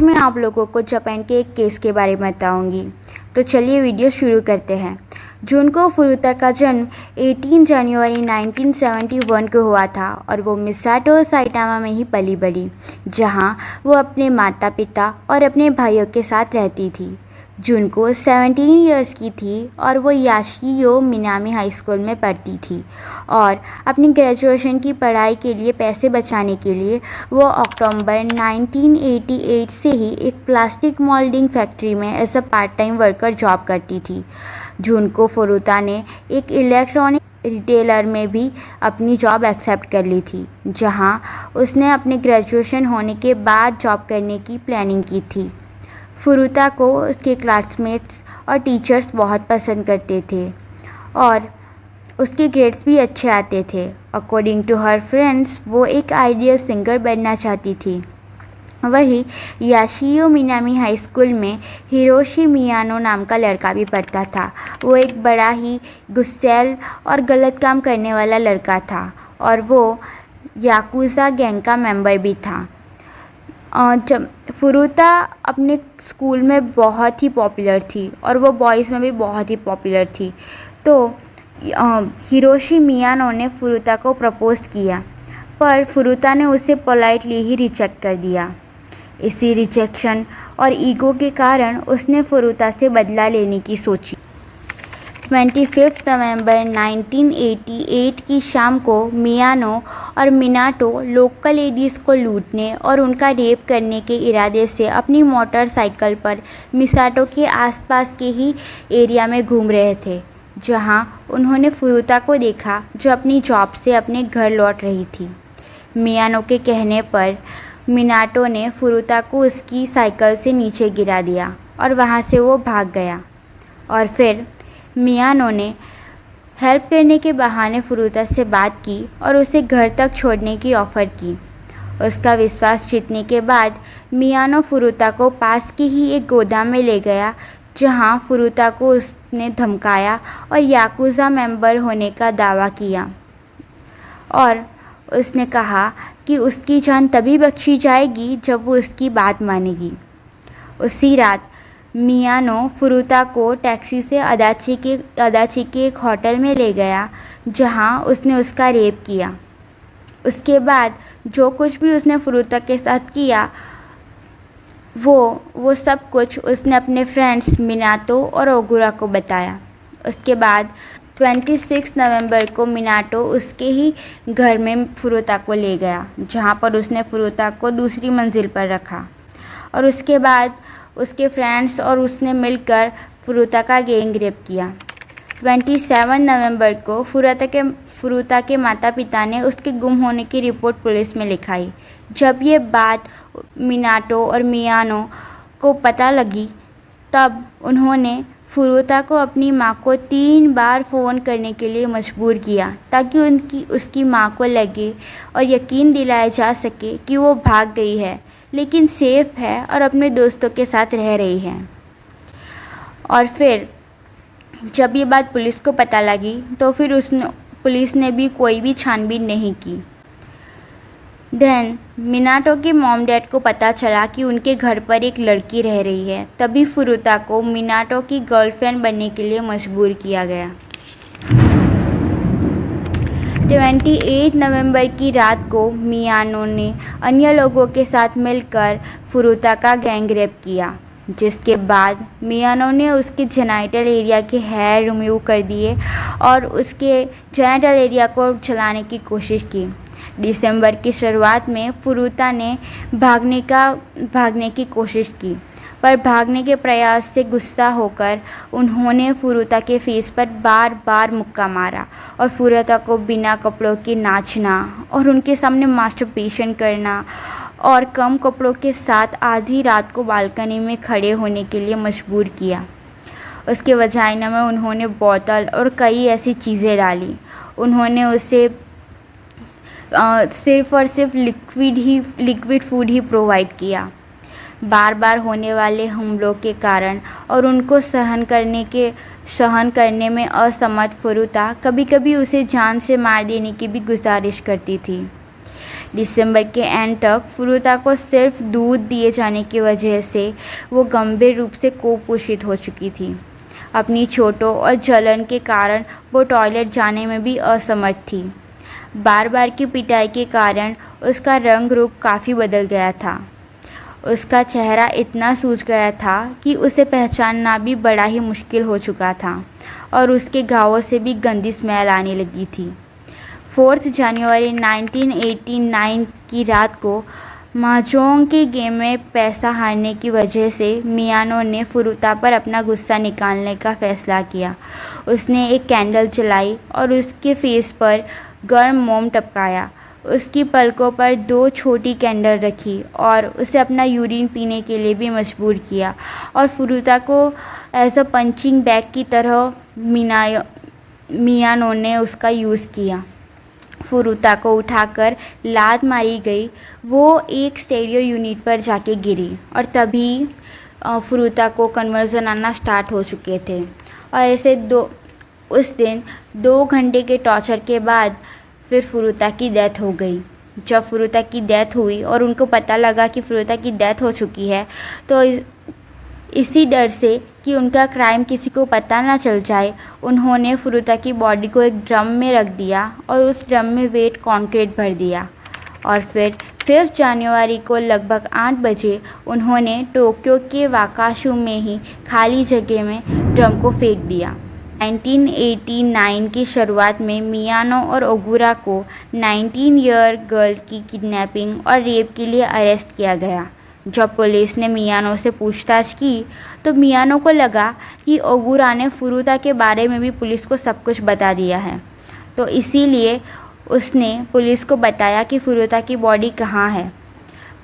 मैं आप लोगों को जापान के एक केस के बारे में बताऊंगी। तो चलिए वीडियो शुरू करते हैं। जुनको फुरुता का जन्म 18 जनवरी 1971 को हुआ था और वो मिसाटो साइटामा में ही पली बड़ी, जहां वो अपने माता पिता और अपने भाइयों के साथ रहती थी। जुनको 17 इयर्स की थी और वो याशियो मिनामी हाई स्कूल में पढ़ती थी और अपनी ग्रेजुएशन की पढ़ाई के लिए पैसे बचाने के लिए वो अक्टूबर 1988 से ही एक प्लास्टिक मोल्डिंग फैक्ट्री में as a part time worker job करती थी। जुनको फुरुता ने एक इलेक्ट्रॉनिक रिटेलर में भी अपनी जॉब एक्सेप्ट कर ली थी, जहां उसने अपने ग्रेजुएशन होने के बाद जॉब करने की प्लानिंग की थी। फुरुता को उसके क्लासमेट्स और टीचर्स बहुत पसंद करते थे और उसके ग्रेड्स भी अच्छे आते थे। अकॉर्डिंग टू हर फ्रेंड्स, वो एक आइडियल सिंगर बनना चाहती थी। वही याशियो मिनामी हाई स्कूल में हिरोशी मियानो नाम का लड़का भी पढ़ता था। वो एक बड़ा ही गुस्सैल और गलत काम करने वाला लड़का था और वो याकुजा गैंग का मेंबर भी था। जब फुरुता अपने स्कूल में बहुत ही पॉपुलर थी और वो बॉयज़ में भी बहुत ही पॉपुलर थी, तो हिरोशी मियानो ने फुरुता को प्रपोज किया, पर फुरुता ने उसे पोलाइटली ही रिजेक्ट कर दिया। इसी रिजेक्शन और ईगो के कारण उसने फुरुता से बदला लेने की सोची। 25 नवंबर 1988 की शाम को मियानो और मिनाटो लोकल लेडीज़ को लूटने और उनका रेप करने के इरादे से अपनी मोटरसाइकिल पर मिसाटो के आसपास के ही एरिया में घूम रहे थे, जहां उन्होंने फुरुता को देखा जो अपनी जॉब से अपने घर लौट रही थी। मियानो के कहने पर मिनाटो ने फुरुता को उसकी साइकिल से नीचे गिरा दिया और वहां से वो भाग गया और फिर मियानो ने हेल्प करने के बहाने फुरुता से बात की और उसे घर तक छोड़ने की ऑफ़र की। उसका विश्वास जीतने के बाद मियानो फुरुता को पास के ही एक गोदाम में ले गया, जहां फुरुता को उसने धमकाया और याकुजा मेंबर होने का दावा किया और उसने कहा कि उसकी जान तभी बख्शी जाएगी जब वो उसकी बात मानेगी। उसी रात मियानो फुरुता को टैक्सी से अदाची के एक होटल में ले गया, जहां उसने उसका रेप किया। उसके बाद जो कुछ भी उसने फुरुता के साथ किया वो सब कुछ उसने अपने फ्रेंड्स मिनाटो और ओगुरा को बताया। उसके बाद 26 नवंबर को मिनाटो उसके ही घर में फुरुता को ले गया, जहां पर उसने फुरुता को दूसरी मंजिल पर रखा और उसके बाद उसके फ्रेंड्स और उसने मिलकर फुरुता का गैंग रेप किया। 27 नवंबर को फुरुता के माता पिता ने उसके गुम होने की रिपोर्ट पुलिस में लिखाई। जब ये बात मिनाटो और मियानो को पता लगी, तब उन्होंने फुरुता को अपनी माँ को 3 बार फ़ोन करने के लिए मजबूर किया, ताकि उसकी माँ को लगे और यकीन दिलाया जा सके कि वो भाग गई है, लेकिन सेफ है और अपने दोस्तों के साथ रह रही है। और फिर जब ये बात पुलिस को पता लगी, तो फिर पुलिस ने भी कोई भी छानबीन नहीं की। देन मिनाटो के मॉम डैड को पता चला कि उनके घर पर एक लड़की रह रही है, तभी फुरुता को मिनाटो की गर्लफ्रेंड बनने के लिए मजबूर किया गया। 28 नवंबर की रात को मियानो ने अन्य लोगों के साथ मिलकर फुरुता का गैंग रेप किया, जिसके बाद मियानो ने उसके जेनिटल एरिया के हेयर रिमूव कर दिए और उसके जेनिटल एरिया को जलाने की कोशिश की। दिसंबर की शुरुआत में फुरुता ने भागने की कोशिश की, पर भागने के प्रयास से गुस्सा होकर उन्होंने फुरुता के फेस पर बार बार मुक्का मारा और फुरुता को बिना कपड़ों के नाचना और उनके सामने मास्टरबेशन करना और कम कपड़ों के साथ आधी रात को बालकनी में खड़े होने के लिए मजबूर किया। उसके वजाइना में उन्होंने बोतल और कई ऐसी चीज़ें डाली। उन्होंने उसे सिर्फ और सिर्फ लिक्विड फूड ही प्रोवाइड किया। बार बार होने वाले हमलों के कारण और उनको सहन करने में असमर्थ फुरुता कभी कभी उसे जान से मार देने की भी गुजारिश करती थी। दिसंबर के एंड तक फुरुता को सिर्फ दूध दिए जाने की वजह से वो गंभीर रूप से कुपोषित हो चुकी थी। अपनी चोटों और जलन के कारण वो टॉयलेट जाने में भी असमर्थ थी। बार बार की पिटाई के कारण उसका रंग रूप काफ़ी बदल गया था। उसका चेहरा इतना सूज गया था कि उसे पहचानना भी बड़ा ही मुश्किल हो चुका था और उसके घावों से भी गंदी स्मेल आने लगी थी। 4 जनवरी 1989 की रात को महजोंग के गेम में पैसा हारने की वजह से मियानो ने फुरुता पर अपना गुस्सा निकालने का फ़ैसला किया। उसने एक कैंडल जलाई और उसके फेस पर गर्म मोम टपकाया। उसकी पलकों पर 2 छोटी कैंडल रखी और उसे अपना यूरिन पीने के लिए भी मजबूर किया और फुरुता को एज अ पंचिंग बैग की तरह मियानो ने उसका यूज़ किया। फुरुता को उठाकर लात मारी गई। वो एक स्टेरियो यूनिट पर जाके गिरी और तभी फुरुता को कन्वर्जन आना स्टार्ट हो चुके थे और ऐसे उस दिन 2 घंटे के टॉर्चर के बाद फिर फुरुता की डेथ हो गई। जब फुरुता की डेथ हुई और उनको पता लगा कि फुरुता की डेथ हो चुकी है तो इसी डर से कि उनका क्राइम किसी को पता ना चल जाए, उन्होंने फुरुता की बॉडी को एक ड्रम में रख दिया और उस ड्रम में वेट कंक्रीट भर दिया और फिर 5 जनवरी को लगभग 8 बजे उन्होंने टोक्यो के वाकाशु में ही खाली जगह में ड्रम को फेंक दिया। 1989 की शुरुआत में मियानो और ओगुरा को 19 ईयर गर्ल की किडनैपिंग और रेप के लिए अरेस्ट किया गया। जब पुलिस ने मियानो से पूछताछ की तो मियानो को लगा कि ओगुरा ने फुरुता के बारे में भी पुलिस को सब कुछ बता दिया है, तो इसीलिए उसने पुलिस को बताया कि फुरुता की बॉडी कहाँ है।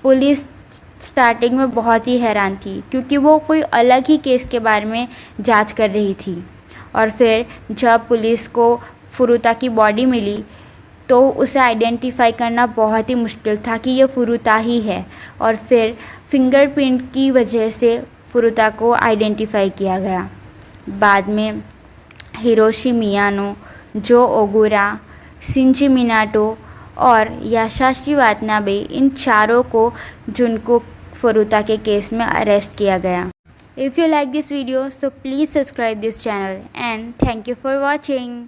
पुलिस स्टार्टिंग में बहुत ही हैरान थी क्योंकि वो कोई अलग ही केस के बारे में जांच कर रही थी और फिर जब पुलिस को फुरुता की बॉडी मिली तो उसे आइडेंटिफाई करना बहुत ही मुश्किल था कि ये फुरुता ही है और फिर फिंगरप्रिंट की वजह से फुरुता को आइडेंटिफाई किया गया। बाद में हिरोशी मियानो, जो ओगुरा, शिंजी मिनाटो और यासाशी वातनाबे, इन चारों को जिनको फुरुता के केस में अरेस्ट किया गया। If you like this video, so please subscribe this channel and thank you for watching.